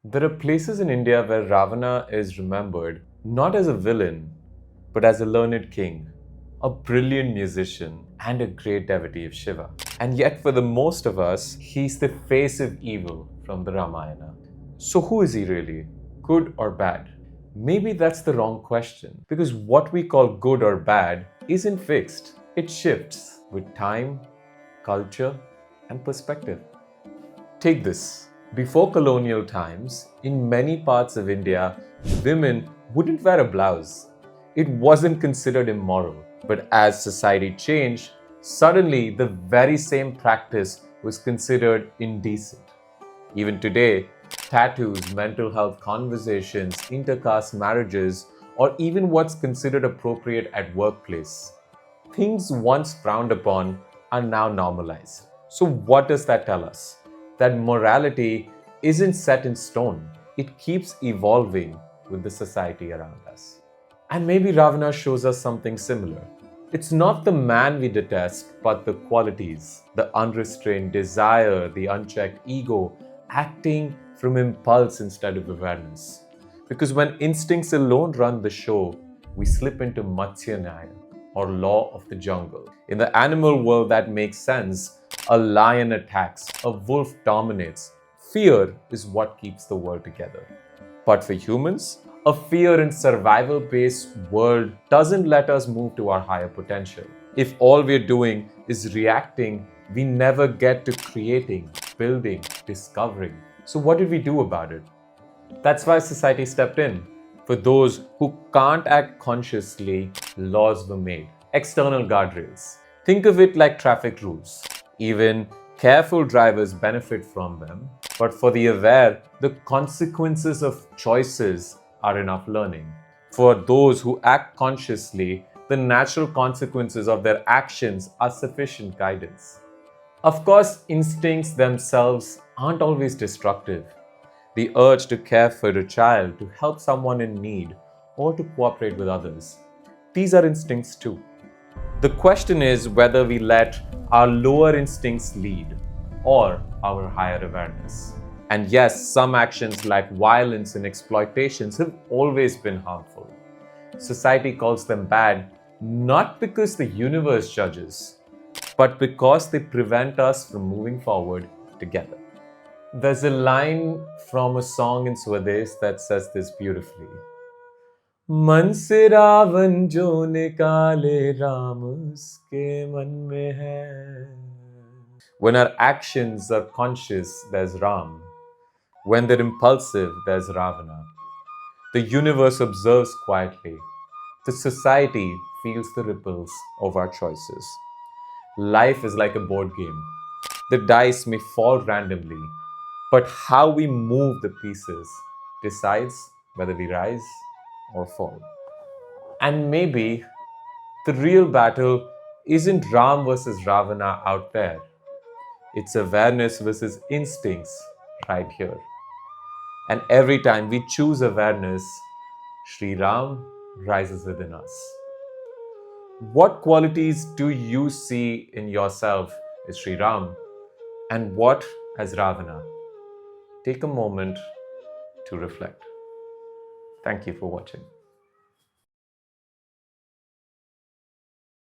There are places in India where Ravana is remembered not as a villain, but as a learned king, a brilliant musician, and a great devotee of Shiva. And yet, for the most of us, he's the face of evil from the Ramayana. So, who is he really? Good or bad? Maybe that's the wrong question, because what we call good or bad isn't fixed. It shifts with time, culture, and perspective. Take this. Before colonial times, in many parts of India, women wouldn't wear a blouse. It wasn't considered immoral. But as society changed, suddenly the very same practice was considered indecent. Even today, tattoos, mental health conversations, intercaste marriages, or even what's considered appropriate at workplace. Things once frowned upon are now normalized. So what does that tell us? That morality isn't set in stone. It keeps evolving with the society around us. And maybe Ravana shows us something similar. It's not the man we detest, but the qualities, the unrestrained desire, the unchecked ego, acting from impulse instead of awareness. Because when instincts alone run the show, we slip into Matsya Nyaya, or law of the jungle. In the animal world, that makes sense. A lion attacks, a wolf dominates. Fear is what keeps the world together. But for humans, a fear and survival-based world doesn't let us move to our higher potential. If all we're doing is reacting, we never get to creating, building, discovering. So what did we do about it? That's why society stepped in. For those who can't act consciously, laws were made. External guardrails. Think of it like traffic rules. Even careful drivers benefit from them. But for the aware, the consequences of choices are enough learning. For those who act consciously, the natural consequences of their actions are sufficient guidance. Of course, instincts themselves aren't always destructive. The urge to care for a child, to help someone in need, or to cooperate with others. These are instincts too. The question is whether we let our lower instincts lead or our higher awareness. And yes, some actions like violence and exploitations have always been harmful. Society calls them bad not because the universe judges, but because they prevent us from moving forward together. There's a line from a song in Swades that says this beautifully. मन से रावण जो निकाले राम उसके मन में है. When our actions are conscious, there's Ram. When they're impulsive, there's Ravana. The universe observes quietly. The society feels the ripples of our choices. Life is like a board game. The dice may fall randomly, but how we move the pieces decides whether we rise or fall. And maybe the real battle isn't Ram versus Ravana out there. It's awareness versus instincts right here. And every time we choose awareness, Sri Ram rises within us. What qualities do you see in yourself as Sri Ram? And what as Ravana? Take a moment to reflect. Thank you for watching.